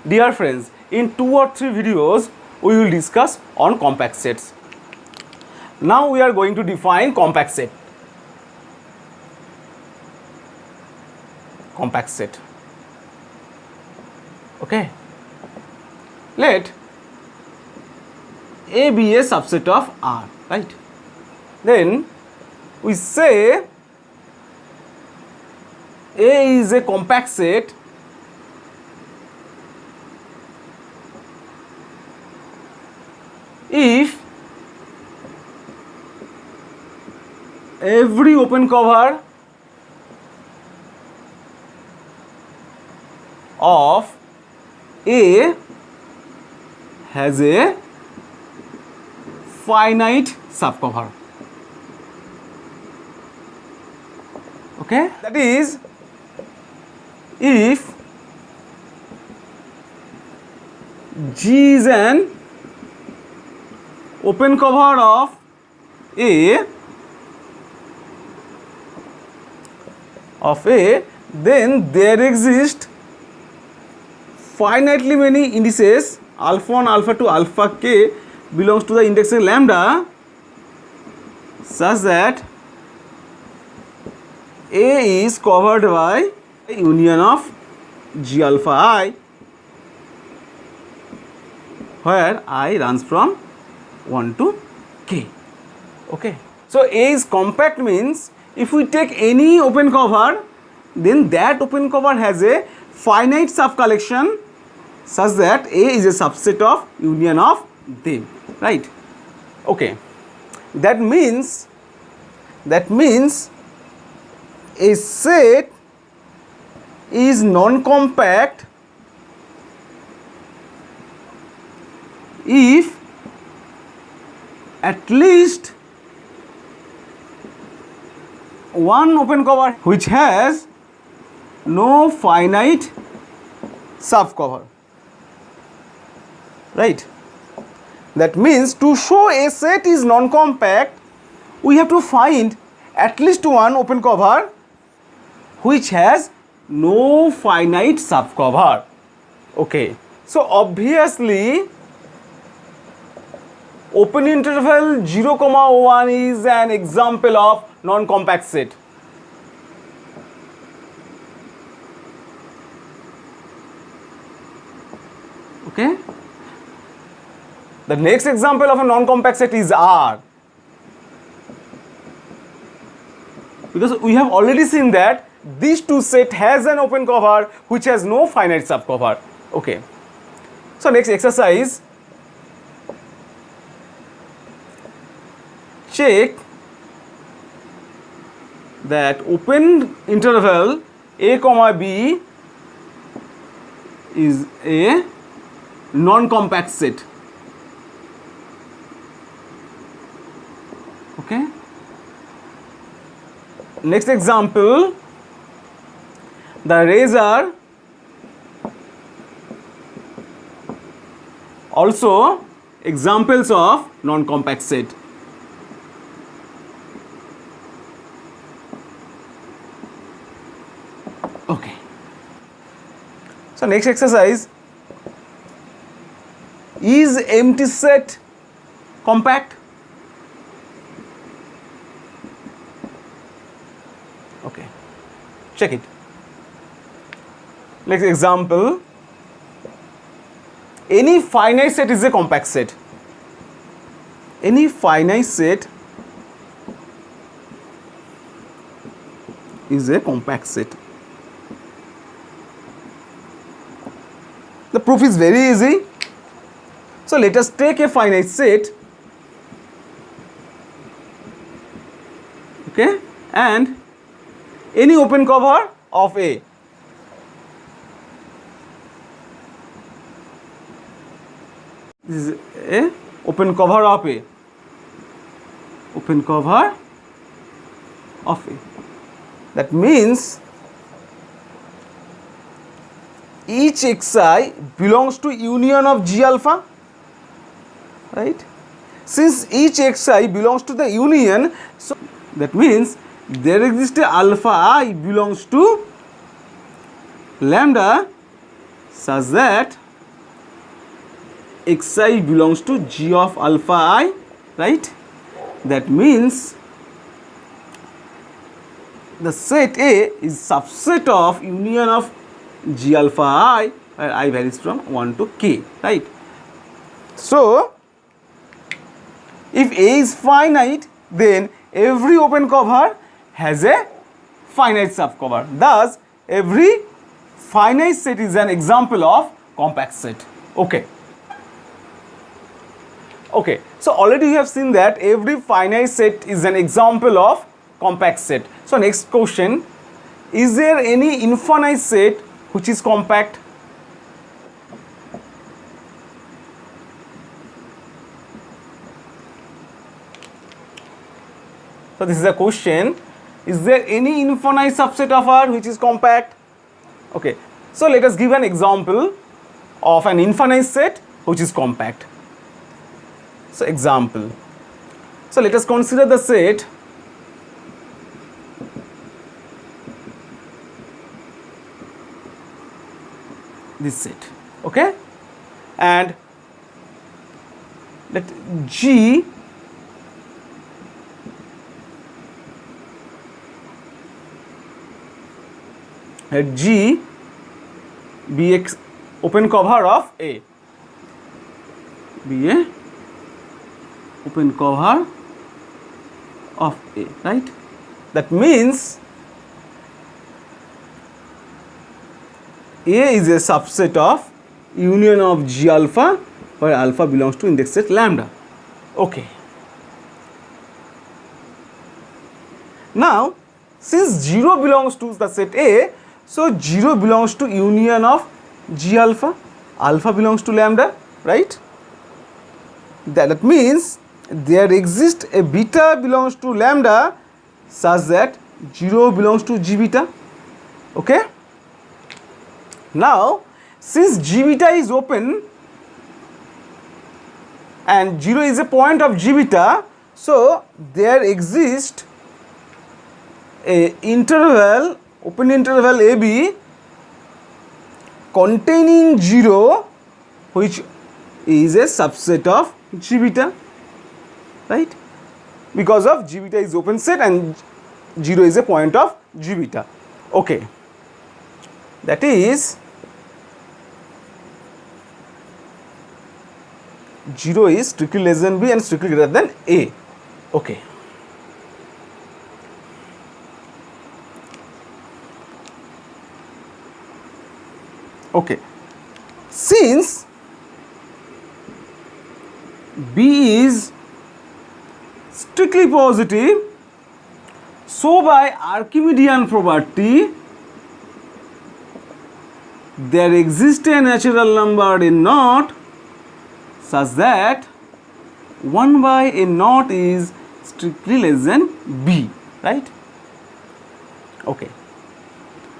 Dear friends, in 2 or 3 videos we will discuss on compact sets. Now we are going to define compact set. Compact set. Okay. Let A be a subset of R, right? Then we say A is a compact set if every open cover of A has a finite subcover. Okay, that is, if G is an open cover of A, then there exist finitely many indices alpha 1, alpha 2, alpha k belongs to the index lambda such that A is covered by a union of G alpha I, where I runs from 1 to k. Okay. So A is compact means if we take any open cover, then that open cover has a finite subcollection such that A is a subset of union of them, right? Okay. That means a set is non-compact if at least one open cover which has no finite subcover, right? That means to show a set is non-compact, we have to find at least one open cover which has no finite subcover. Okay, so obviously open interval 0, 1 is an example of non-compact set. Okay. The next example of a non-compact set is R, because we have already seen that these two set has an open cover which has no finite subcover. Okay. So next exercise, check that open interval A comma B is a non-compact set. Okay. Next example, the rays are also examples of non-compact set. Okay. So next exercise, is empty set compact? Okay, check it. Next example, any finite set is a compact set. Any finite set is a compact set. The proof is very easy. So let us take a finite set, okay, and any open cover of A. This is a open cover of A. Open cover of A. That means each xi belongs to union of G alpha, right? Since each xi belongs to the union, so that means there exists a alpha I belongs to lambda such that xi belongs to G of alpha I, right? That means the set A is subset of union of G alpha I, where I varies from 1 to k, right? So if A is finite, then every open cover has a finite subcover. Thus, every finite set is an example of compact set. Okay. Okay. So already you have seen that every finite set is an example of compact set. So next question, is there any infinite set which is compact? So this is a question, is there any infinite subset of R which is compact? Okay, so let us give an example of an infinite set which is compact. So example, so let us consider the set this set, okay, and let G let G be a open cover of A, be a open cover of A, right? That means A is a subset of union of G alpha, where alpha belongs to index set lambda. Okay. Now, since 0 belongs to the set A, so 0 belongs to union of G alpha, alpha belongs to lambda, right? That means there exists a beta belongs to lambda such that 0 belongs to G beta. Okay. Now, since G beta is open and 0 is a point of G beta, so there exists a interval, open interval AB containing 0, which is a subset of G beta, right? Because of G beta is open set and 0 is a point of G beta. Okay, that is 0 is strictly less than B and strictly greater than A. Okay. Okay, since B is strictly positive, so by Archimedean property there exists a natural number in naught such that 1 by a naught is strictly less than B, right? Okay,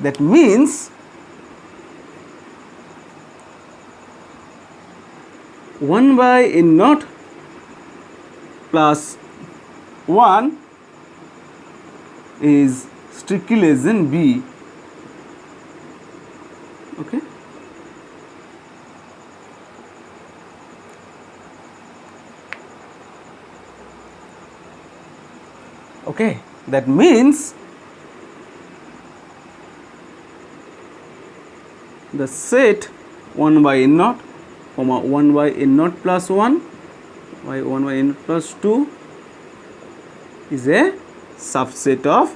that means 1 by a naught plus 1 is strictly less than B. Okay. Okay, that means the set 1 by n naught, 1 by n naught plus 1 by 1 by n naught plus 2 is a subset of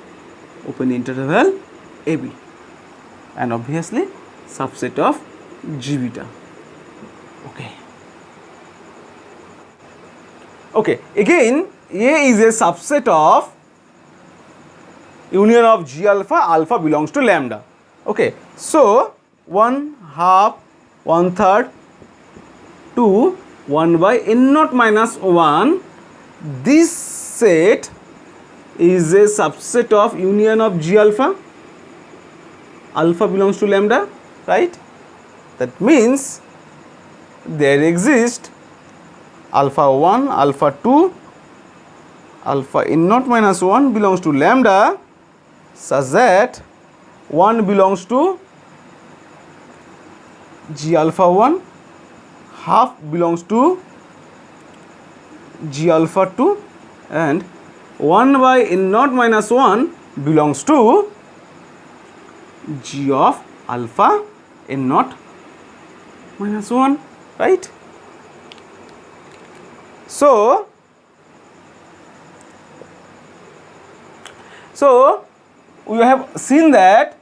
open interval AB and obviously subset of G beta. Okay. Okay, again A is a subset of union of G alpha, alpha belongs to lambda. Okay, so 1 half, 1/3 to 1 by n naught minus 1, this set is a subset of union of G alpha, alpha belongs to lambda, right? That means there exists alpha 1, alpha 2, alpha n naught minus 1 belongs to lambda such that 1 belongs to G alpha 1, half belongs to G alpha 2 and 1 by n naught minus 1 belongs to G of alpha n naught minus 1, right? So we have seen that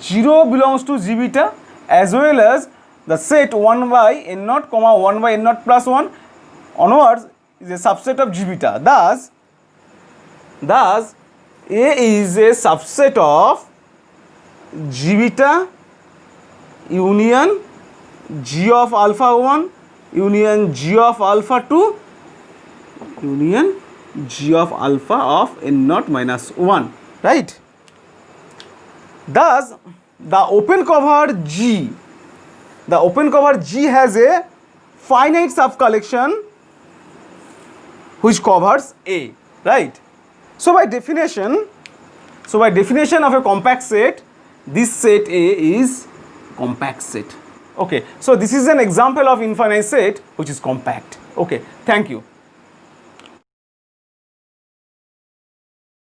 0 belongs to G beta as well as the set 1 by n naught comma 1 by n naught plus 1 onwards is a subset of G beta. Thus A is a subset of G beta union G of alpha 1 union G of alpha 2 union G of alpha of n naught minus 1, right? Thus the open cover G has a finite subcollection which covers A, right? So by definition of a compact set, this set A is compact set. Okay, so this is an example of infinite set which is compact. Okay, thank you.